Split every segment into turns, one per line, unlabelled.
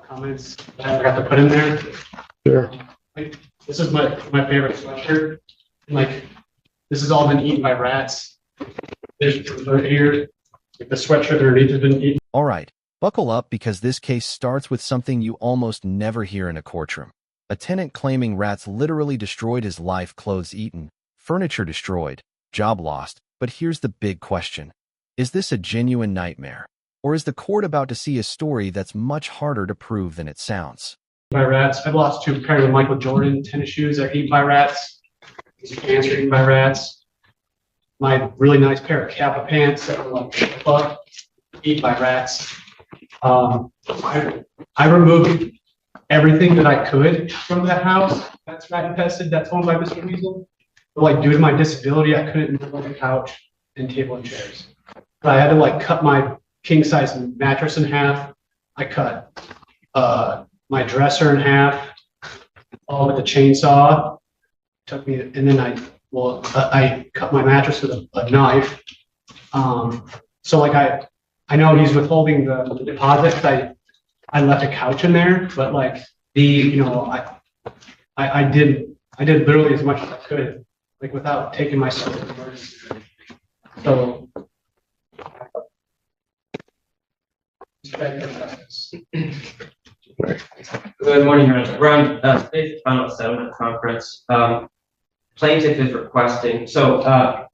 comments that I forgot to put in there.
Sure.
Like, this is my favorite sweatshirt. Like, this has all been eaten by rats. There's here. The sweatshirt underneath has been eaten.
All right, buckle up because this case starts with something you almost never hear in a courtroom. A tenant claiming rats literally destroyed his life, clothes eaten, furniture destroyed, job lost. But here's the big question. Is this a genuine nightmare? Or is the court about to see a story that's much harder to prove than it sounds?
By rats. I've lost 2 pairs of Michael Jordan tennis shoes that are eaten by rats. These pants are eaten by rats. My really nice pair of Kappa pants that were like eaten by rats. I removed everything that I could from that house that's rat infested, that's owned by Mr. Weasel. But like due to my disability, I couldn't move on the couch and table and chairs. But I had to like cut my king size mattress in half. I cut my dresser in half, all with a chainsaw. Took me, and then I cut my mattress with a knife. So like I know he's withholding the deposit. I left a couch in there, but like I did literally as much as I could, like without taking myself to emergency. So
good morning, Your Honor. We're on today's final settlement conference. Plaintiff is requesting. So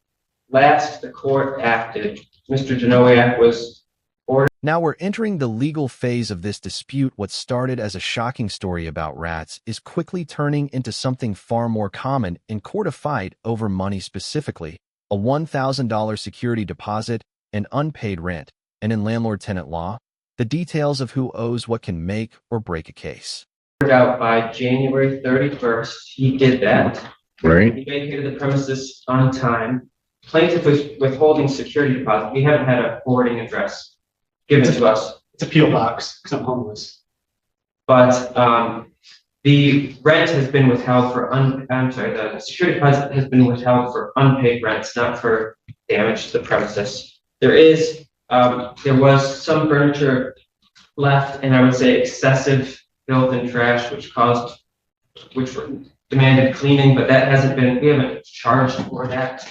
last the court acted, Mr. Janowiak was ordered.
Now we're entering the legal phase of this dispute. What started as a shocking story about rats is quickly turning into something far more common in court, a fight over money, specifically a $1,000 security deposit and unpaid rent. And in landlord-tenant law, the details of who owes what can make or break a case.
Out by January 31st, he did that.
Right.
He vacated the premises on time. Plaintiff was withholding security deposit. We haven't had a forwarding address given to us.
It's a P.O. box because I'm homeless.
But the rent has been withheld for the security deposit has been withheld for unpaid rents, not for damage to the premises. There was some furniture left, and I would say excessive filth and trash, which demanded cleaning, but that hasn't been. We haven't charged for that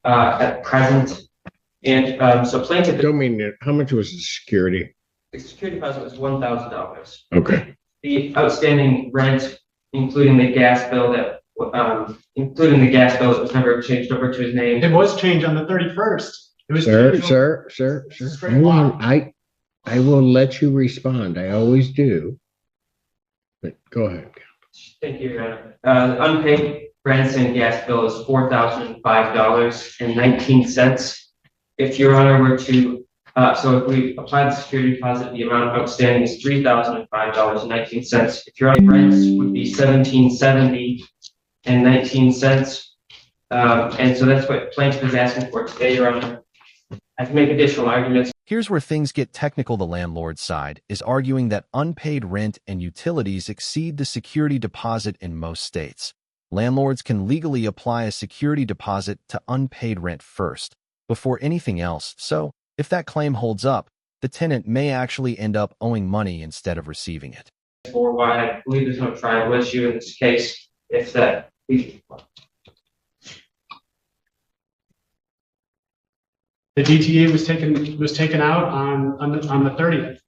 at present. And so plaintiff.
Don't mean it. How much was the security?
The security deposit was $1,000.
Okay.
The outstanding rent, including the gas bill that was never changed over to his name.
It was changed on the 31st. It was
Sir. Hold on. I will let you respond. I always do. But go ahead.
Thank you, Your Honor. Unpaid rents and gas bill is $4,005.19. If Your Honor were to, so if we apply the security deposit, the amount outstanding is $3,005.19. If Your Honor, rents would be $1,770.19. And so that's what plaintiff is asking for today, Your Honor. I can make additional arguments.
Here's where things get technical. The landlord's side is arguing that unpaid rent and utilities exceed the security deposit in most states. Landlords can legally apply a security deposit to unpaid rent first, before anything else. So, if that claim holds up, the tenant may actually end up owing money instead of receiving it.
For why I believe there's no tribal issue in this case, if that.
The DTA was taken out on the 30th.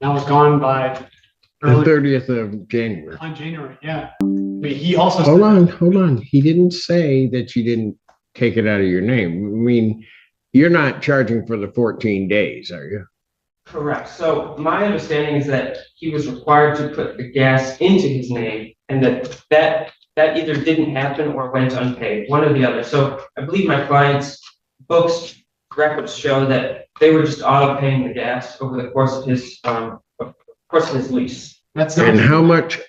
Now it's gone by
The 30th of January.
on January. Yeah. But he also
Hold on. He didn't say that you didn't take it out of your name. I mean, you're not charging for the 14 days, are you?
Correct. So my understanding is that he was required to put the gas into his name, and that either didn't happen or went unpaid, one or the other. So I believe my client's books records show that they were just auto paying the gas over the course of his lease.
And how much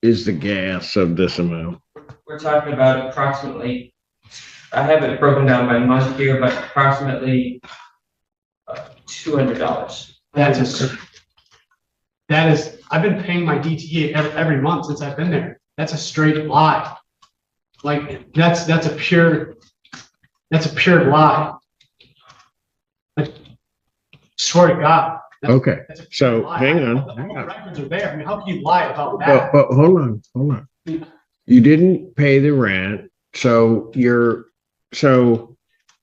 is the gas of this amount?
We're talking about approximately, I have it broken down by month here, but approximately $200.
That is, I've been paying my DTA every month since I've been there. That's a straight lie. Like that's a pure lie. Like, swear to God.
Okay,
That's a
so
lie.
hang on.
All the records are there. I mean, how can you lie about
But,
that?
but hold on. You didn't pay the rent, so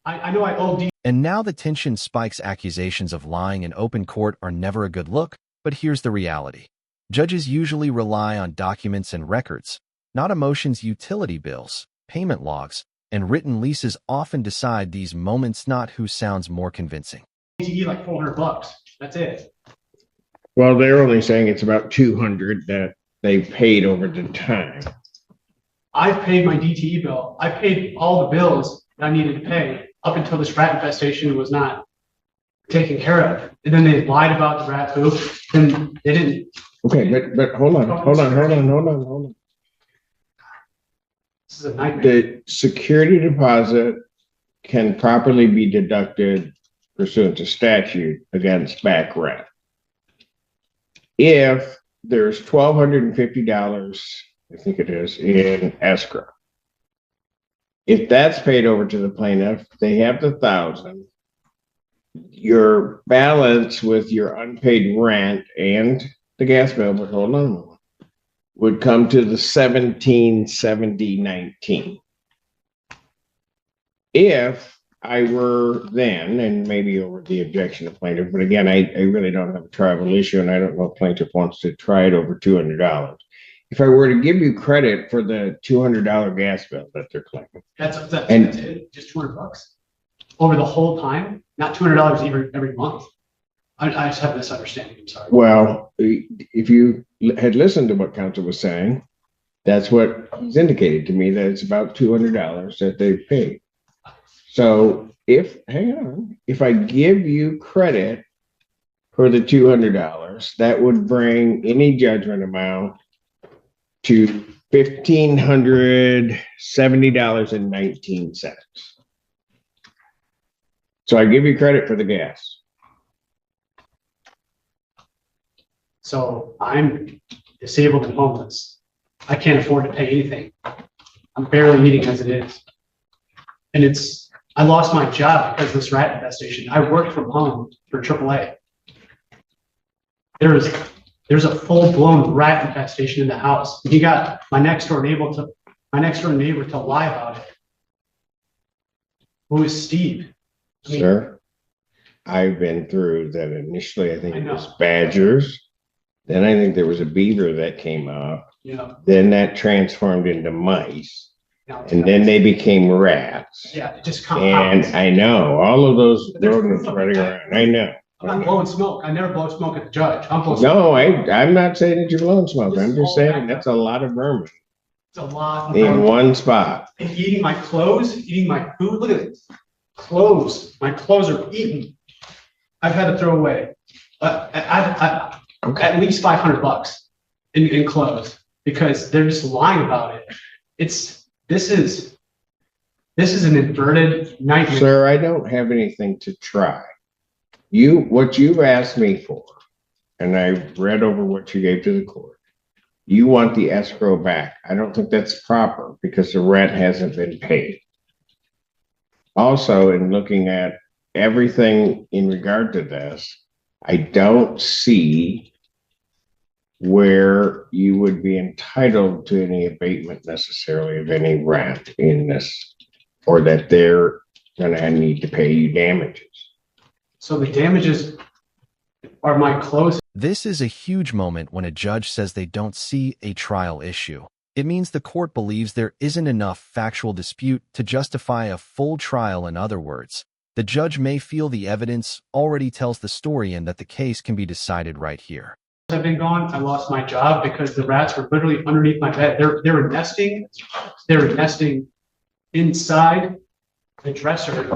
I know I owe
And now the tension spikes. Accusations of lying in open court are never a good look, but here's the reality. Judges usually rely on documents and records, not emotions. Utility bills, payment logs, and written leases often decide these moments, not who sounds more convincing.
DTE like $400. That's it.
well, they're only saying it's about 200 that they paid over the time.
I paid my DTE bill. I paid all the bills that I needed to pay up until this rat infestation was not taken care of. And then they lied about the rat poop, and they didn't.
Okay, but hold on.
This is a nightmare.
The security deposit can properly be deducted pursuant to statute against back rent. If there's $1,250, I think it is, in escrow. If that's paid over to the plaintiff, they have the $1,000. Your balance with your unpaid rent and the gas bill, but hold on a moment, would come to the $1,770.19. If I were then, and maybe over the objection of plaintiff, but again, I really don't have a tribal issue, and I don't know if plaintiff wants to try it over $200. If I were to give you credit for the $200 gas bill that they're claiming,
That's it. Just $200 over the whole time, not $200 every month. I just have this understanding. I'm sorry.
well, if you had listened to what counsel was saying, that's what he's indicated to me, that it's about $200 that they've paid. So if I give you credit for the $200, that would bring any judgment amount to $1,570.19. So I give you credit for the gas.
So I'm disabled and homeless. I can't afford to pay anything. I'm barely eating as it is. And I lost my job because of this rat infestation. I worked from home for AAA. There's a full-blown rat infestation in the house. You got my next door neighbor to lie about it. Who is Steve?
Sir, I've been through that. Initially, I think
I
it
know.
was badgers. Then I think there was a beaver that came up.
Yeah.
Then that transformed into mice.
Now,
And then they became rats.
yeah, it just
And
compounds.
I know all of those
There's
rodents
proof of
running
that.
around. I know.
I'm not blowing smoke. I never blow smoke at the judge. I'm blowing
No,
smoke.
I'm not saying that you're blowing smoke.
This
I'm
is
just
all
saying
backed
that's
up.
a lot of vermin
It's a lot.
in one spot.
And eating my clothes, eating my food. Look at this. Clothes. My clothes are eaten. I've had to throw away at least $500 in clothes because they're just lying about it. This is an inverted nightmare.
Sir, I don't have anything to try. What you've asked me for, and I've read over what you gave to the court, you want the escrow back. I don't think that's proper because the rent hasn't been paid. Also, in looking at everything in regard to this, I don't see where you would be entitled to any abatement necessarily of any rent in this, or that they're gonna need to pay you damages.
So the damages are my clothes.
This is a huge moment when a judge says they don't see a trial issue. It means the court believes there isn't enough factual dispute to justify a full trial. In other words, the judge may feel the evidence already tells the story and that the case can be decided right here.
I've been gone. I lost my job because the rats were literally underneath my bed. They were nesting. They were nesting inside the dresser,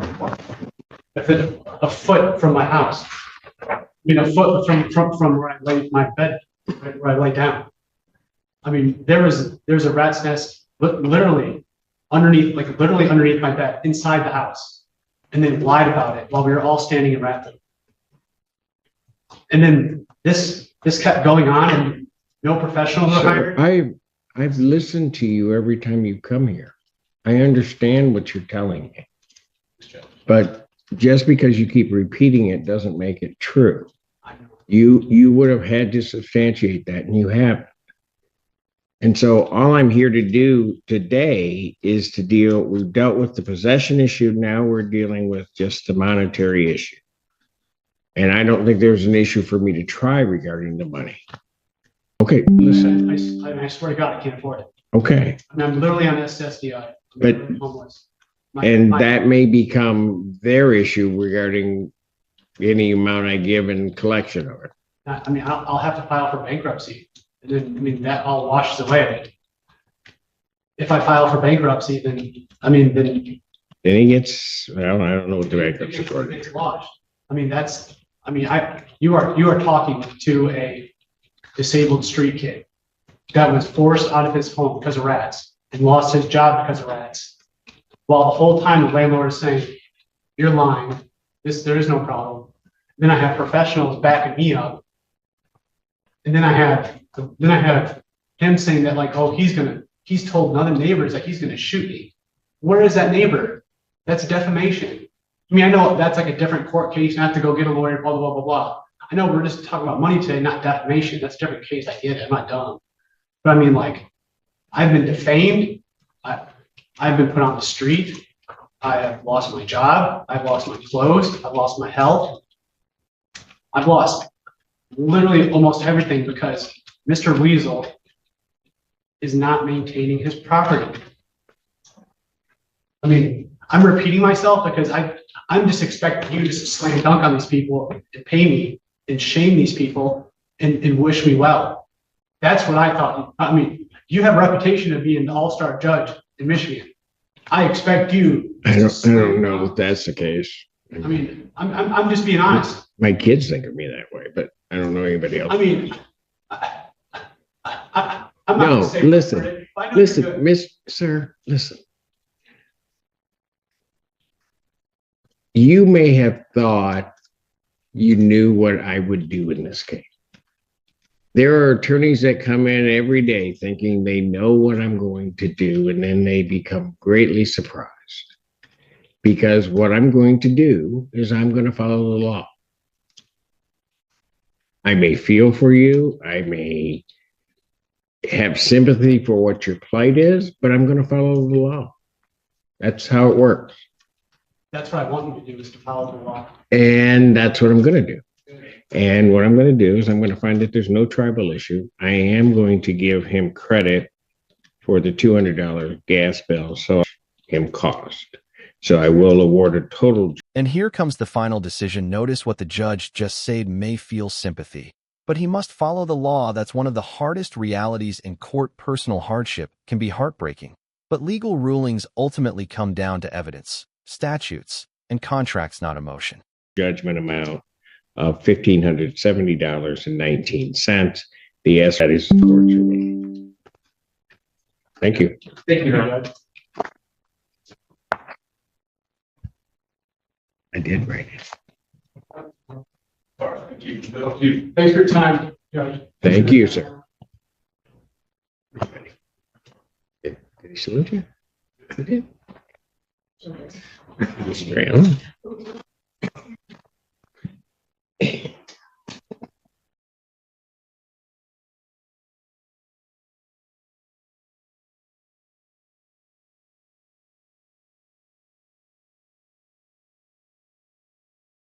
a foot from my house. I mean, a foot from where I lay my bed, where I lay down. I mean, there's a rat's nest literally underneath my bed, inside the house, and then lied about it while we were all standing in rat poop. And then this kept going on, and no professionals were hired.
I've listened to you every time you come here. I understand what you're telling me, but just because you keep repeating it doesn't make it true.
I know.
You would have had to substantiate that, and you haven't. And so all I'm here to do today is we've dealt with the possession issue. Now we're dealing with just the monetary issue. And I don't think there's an issue for me to try regarding the money. Okay, listen.
I swear to God, I can't afford it.
Okay.
I mean, I'm literally on SSDI.
But,
homeless.
That may become their issue regarding any amount I give in collection of it.
I mean, I'll have to file for bankruptcy. And then, I mean, that all washes away. If I file for bankruptcy, then
he gets, well, I don't know what the bankruptcy court is.
It's washed. I mean, you are talking to a disabled street kid that was forced out of his home because of rats and lost his job because of rats. While the whole time the landlord is saying, "You're lying. There is no problem." Then I have professionals backing me up. And then I have him saying that, like, oh, he's told other neighbors that he's gonna shoot me. Where is that neighbor? That's defamation. I mean, I know that's like a different court case, and I have to go get a lawyer, blah, blah, blah, blah, blah. I know we're just talking about money today, not defamation. That's a different case. I get it. I'm not dumb. But I mean, like, I've been defamed. I've been put on the street. I have lost my job. I've lost my clothes. I've lost my health. I've lost literally almost everything because Mr. Weasel is not maintaining his property. I mean, I'm repeating myself because I'm just expecting you to slam dunk on these people and pay me and shame these people and wish me well. That's what I thought. I mean, you have a reputation of being the all-star judge in Michigan. I expect you.
I don't know that that's the case.
I mean, I'm just being honest.
My kids think of me that way, but I don't know anybody else.
I mean, I'm not
No,
gonna say
listen,
it, but I know you're good.
Sir, listen. You may have thought you knew what I would do in this case. There are attorneys that come in every day thinking they know what I'm going to do, and then they become greatly surprised. Because what I'm going to do is I'm going to follow the law. I may feel for you. I may have sympathy for what your plight is, but I'm going to follow the law. That's how it works.
That's what I want you to do, is to follow the law.
And that's what I'm going to do. And what I'm going to do is I'm going to find that there's no tribal issue. I am going to give him credit for the $200 gas bill, so him cost. So I will award a total.
And here comes the final decision. Notice what the judge just said: may feel sympathy, but he must follow the law. That's one of the hardest realities in court. Personal hardship can be heartbreaking, but legal rulings ultimately come down to evidence, statutes, and contracts, not emotion.
Judgment amount of $1,570.19. The S that is torture. Thank you.
Thank you, Judge.
I did write it.
Thank you. Thanks for your time, Judge.
Thank you, sir. Did he salute you? He did. Straight on.